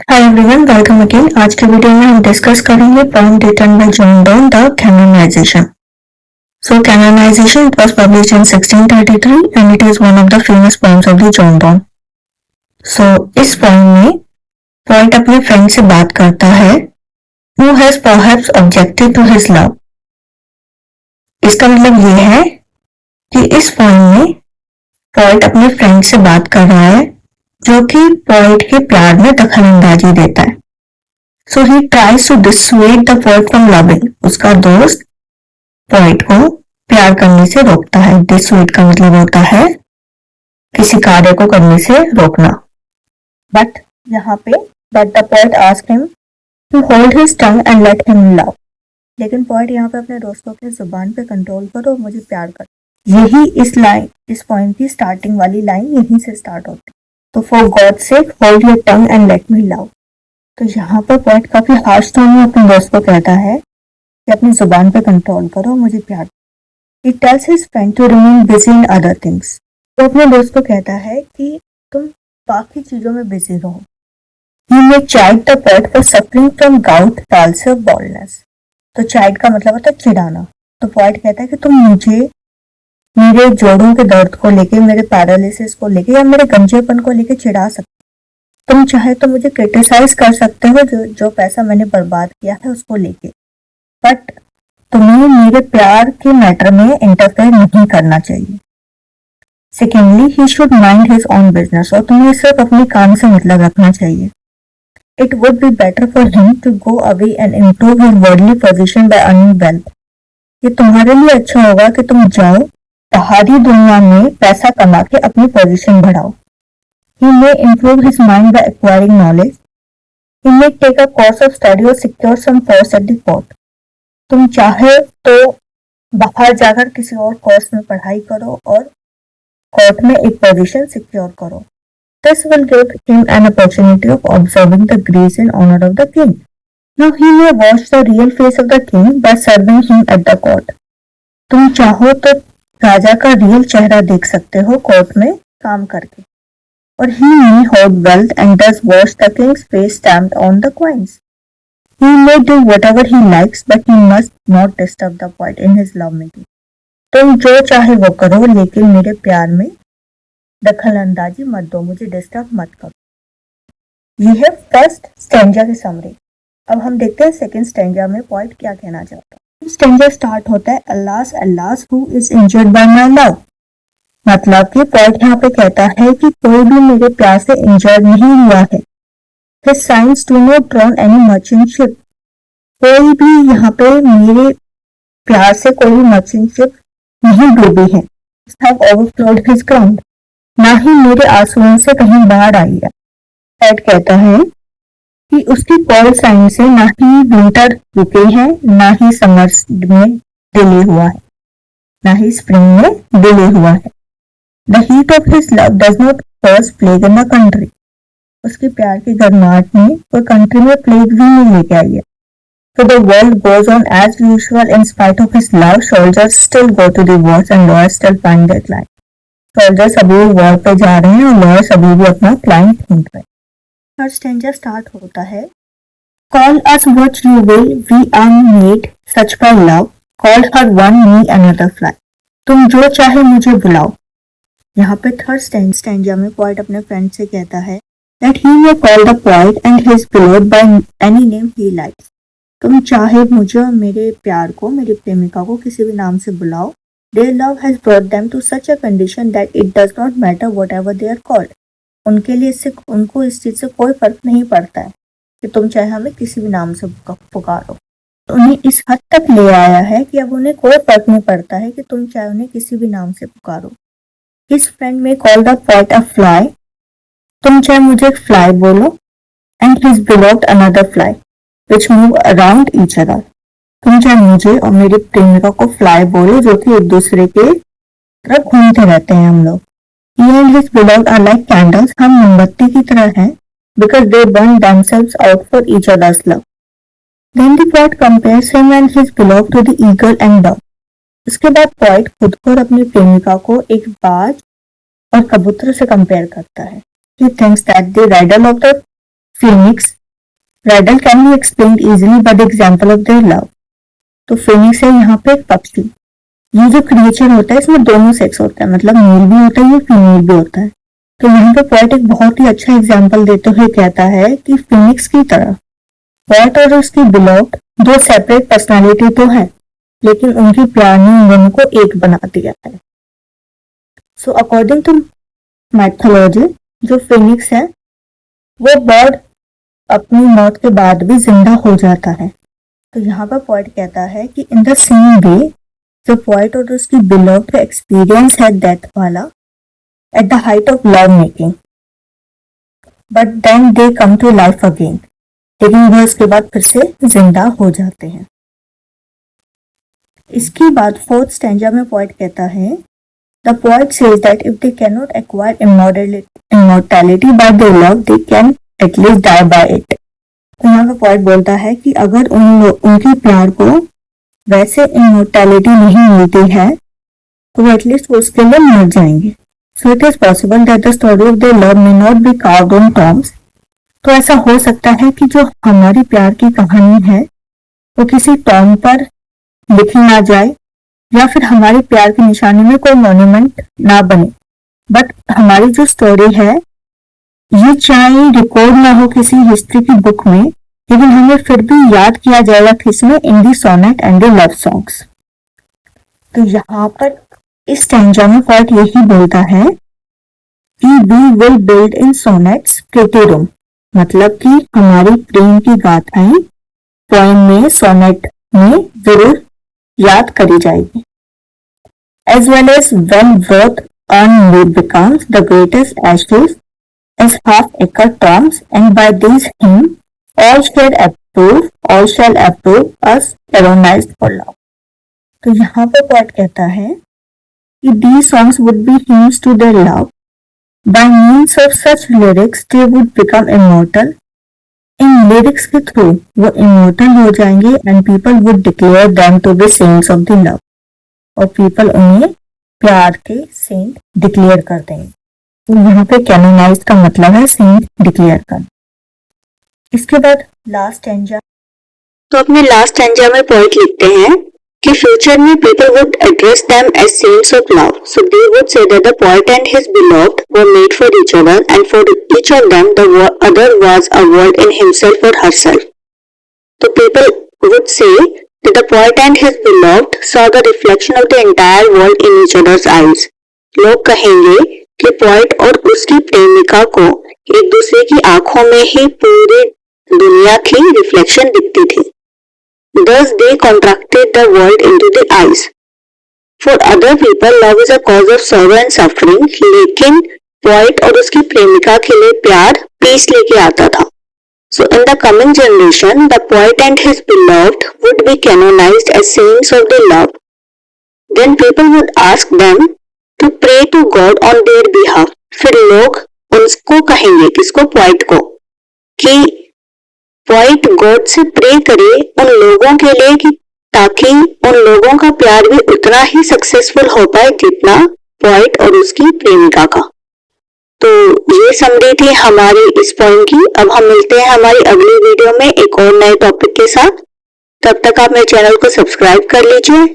Hi everyone, welcome again. आज के video में हम डिस्कस करेंगे poem written by John Donne, the canonization. So canonization was published in 1633 and it is one of the famous poems of the John Donne. So इस poem में poet अपने friend से बात करता है who has perhaps objected to his love. इसका मतलब ये है कि इस पोएम में पोएट अपने फ्रेंड से बात कर रहा है जो कि पोएट के प्यार में दखलंदाजी देता है। So he tries to dissuade the poet from loving. उसका दोस्त पोएट को प्यार करने से रोकता है। Dissuade का मतलब होता है किसी कार्य को करने से रोकना। But यहाँ पे but the poet asks him to hold his tongue and let him love. लेकिन पोएट यहाँ पे अपने दोस्त को अपनी जुबान पे कंट्रोल करो और मुझे प्यार करो। यही इस पोएम की स्टार्टिंग वाली लाइन यहीं से स्टार्ट होती है। तो for God sake hold your tongue and let me love. तो यहाँ पर पोएट काफी हार्श टोन में अपने दोस्त को कहता है कि अपनी जुबान पे कंट्रोल करो, मुझे प्यार करो। He tells his friend to remain busy in other things. वो अपने दोस्त को कहता है कि तुम बाकी चीजों में बिजी रहो। He may chide the poet for suffering from gout, palsy, baldness. तो chide का मतलब होता है चिढ़ाना। तो पोएट कहता है कि तुम मुझे मेरे जोड़ों के दर्द को लेके, मेरे पैरालिसिस को लेके या मेरे गंजेपन को लेके चिढ़ा सकते। तुम चाहे तो मुझे क्रिटिसाइज कर सकते हो जो पैसा मैंने बर्बाद किया है उसको लेके, बट तुम्हें मेरे प्यार के मैटर में इंटरफेयर नहीं करना चाहिए। Secondly, he should mind his own business. और तुम्हें सिर्फ अपने काम से मतलब रखना चाहिए। It would be better for him to go away and improve his worldly position by earning wealth. ये तुम्हारे लिए अच्छा होगा कि तुम जाओ बाहरी दुनिया में पैसा कमा के अपनी पोजीशन बढ़ाओ। He may improve his mind by acquiring knowledge. He may take a course of study or secure some post at the court. तुम चाहे तो बाहर जाकर किसी और कोर्स में पढ़ाई करो और कोर्ट में एक पोजीशन सिक्योर करो। This will give him an opportunity of observing the grace and honor of the king. Now he may watch the real face of the king by serving him at the court. तुम चाहो तो राजा का real चेहरा देख सकते हो court में काम करके। और he may hoard wealth and thus watch the king's face stamped on the coins. He may do whatever he likes, but he must not disturb the poet in his love making. तुम जो चाहे वो करो, लेकिन मेरे प्यार में दखल अंदाजी मत दो, मुझे डिस्टर्ब मत करो। ये है फर्स्ट स्टैंजा की समरी। अब हम देखते हैं सेकंड स्टैंजा में पोएट क्या कहना चाहता है। स्टैंजा स्टार्ट होता है alas alas who is injured by my love. मतलब कि पोएट यहाँ पे कहता है कि कोई भी मेरे प्यार से इंजर्ड नहीं हुआ है। His signs do not drown any merchant ship. कोई भी यहाँ पे मेरे प्यार से कोई भी मर्चेंट शिप नहीं डूबी है। Have overflowed his ground. ना ही मेरे आंसुओं से कहीं बाढ़ आई है। पोएट कहता है कि उसकी कॉल साइन से ना ही विंटर रुके हैं, ना ही समर में डिले हुआ है, ना ही स्प्रिंग में डिले हुआ है। The heat of his love does not cause plague in the country. उसके प्यार की गर्माहट में कोई कंट्री में प्लेग भी नहीं लेके आई है। So the world goes on as usual in spite of his love. Soldiers still go to the wars and lawyers still find their client. Soldiers अभी वॉर पे जा रहे हैं और lawyers अभी भी अपना क्लाइंट ढूंढ रहे हैं। First stanza स्टार्ट होता है Call us what you will, we are made such by love. Call her one, me another fly. तुम जो चाहे मुझे बुलाओ। यहाँ पे थर्ड स्टैंजा में पोएट अपने फ्रेंड से कहता है that he may call the poet and his beloved by any name he likes. तुम चाहे मुझे और मेरे प्यार को, मेरी प्रेमिका को किसी भी नाम से बुलाओ। Their love has brought them to such a condition that it does not matter whatever they are called. उनको इस चीज से कोई फर्क नहीं पड़ता है कि तुम चाहे हमें किसी भी नाम से पुकारो। उन्हें इस हद तक ले आया है कि अब उन्हें कोई फर्क नहीं पड़ता है कि तुम चाहे उन्हें किसी भी नाम से पुकारो। His friend may call the poet a fly. तुम चाहे मुझे एक फ्लाई बोलो, and his beloved another fly, which move around each other. तुम चाहे मुझे और मेरी प्रेमिका को फ्लाई बोलो जो कि एक दूसरे के तरफ घूमते रहते हैं हम लोग। He and his beloved are like candles. हम मोमबत्ती की तरह हैं because they burn themselves out for each other's love. Then the poet compares him and his beloved to the eagle and dove. उसके बाद पोएट खुद को और अपनी प्रेमिका को एक बाज और कबूतर से कंपेयर करता है। He thinks that the rider of the Phoenix. Riddle can be explained easily by the example of their love. तो फिनिक्स है यहाँ पे एक पक्षी। ये जो क्रिएचर होता है इसमें दोनों सेक्स होता है, मतलब मेल भी होता है, ये फीमेल भी होता है। तो यहाँ पे पोएट एक बहुत ही अच्छा एग्जाम्पल देते हुए कहता है कि फिनिक्स की तरह पोएट और उसकी बिलोव्ड दो सेपरेट पर्सनालिटी तो है, लेकिन उनकी प्यार ने उन दोनों को एक बना दिया है। सो अकॉर्डिंग टू माइथोलॉजी, जो फिनिक्स है वो बर्ड अपनी मौत के बाद भी जिंदा हो जाता है। तो यहाँ पर पोएट कहता है कि इन द सेम वे जो पोएट और उसकी बिलोव्ड का एक्सपीरियंस है डेथ वाला at the height of love making, but then they come to life again, लेकिन वह इसके बाद फिर से जिंदा हो जाते हैं। इसके बाद फोर्थ स्टैंजा में पोएट कहता है the poet says that if they can not acquire immortality by their love they can at least die by it. तो यहाँ पर पोएट बोलता है कि अगर उनके प्यार को वैसे इमॉर्टैलिटी नहीं मिलती है तो एटलीस्ट वो उसके लिए मर जाएंगे। So it is possible that the story of their love may not be carved on Tom's. तो ऐसा हो सकता है कि जो हमारी प्यार की कहानी है वो किसी टॉम पर लिखी ना जाए, या फिर हमारे प्यार की निशानी में कोई मॉन्यूमेंट ना बने, बट हमारी जो स्टोरी है ये चाहे रिकॉर्ड ना हो किसी हिस्ट्री की बुक में, लेकिन हमें फिर भी याद किया जाएगा किसमें, in the sonnet and the love songs. तो यहाँ पर इस स्टैंजा में पोएट यही बोलता है कि we will build in sonnets pretty room, मतलब कि हमारी प्रेम की गाथाएं पोएम में, सोनेट में जरूर याद करी जाएगी। As well as when worth earn becomes the greatest ashes as half-acre toms, and by these hymn all shall approve us canonized for love। तो यहाँ पर पोएट कहता है कि these songs would be hymns to their love. By means of such lyrics they would become immortal. In lyrics के through वो immortal हो जाएंगे and people would declare them to be saints of the love, और people उन्हें प्यार के Saint declare कर देंगे। तो यहाँ पे कैनोनाइज्ड का मतलब है सेंट डिक्लेयर करना। इसके बाद लास्ट स्टैंजा। तो अपने लास्ट स्टैंजा में पोएट लिखते हैं कि फ्यूचर में people would address them as saints of love, so they would say that the poet and his beloved were made for each other and for each of them the other was a world in himself or herself. तो people would say that the poet and his beloved saw the reflection of the entire world in each other's eyes. लोग कहेंगे कि poet और उसकी प्रेमिका को एक दूसरे की आंखों में ही पूरी दुनिया की रिफ्लेक्शन दिखती थी। Thus they contracted the world into the eyes. For other people, love is a cause of sorrow and suffering, लेकिन पोएट और उसकी प्रेमिका के लिए प्यार पीस लेके आता था। So in the coming generation, the poet and his beloved would be canonized as saints of the love. Then people would ask them to pray to God on their behalf. फिर लोग उसको कहेंगे, किसको, poet को, कि poet God से pray करे उन लोगों के लिए कि ताकि उन लोगों का प्यार भी उतना ही सक्सेसफुल हो पाए जितना पोएट और उसकी प्रेमिका का। तो ये समरी थी हमारी इस पॉइंट की। अब हम मिलते हैं हमारी अगली वीडियो में एक और नए टॉपिक के साथ। तब तक आप मेरे चैनल को सब्सक्राइब कर लीजिए।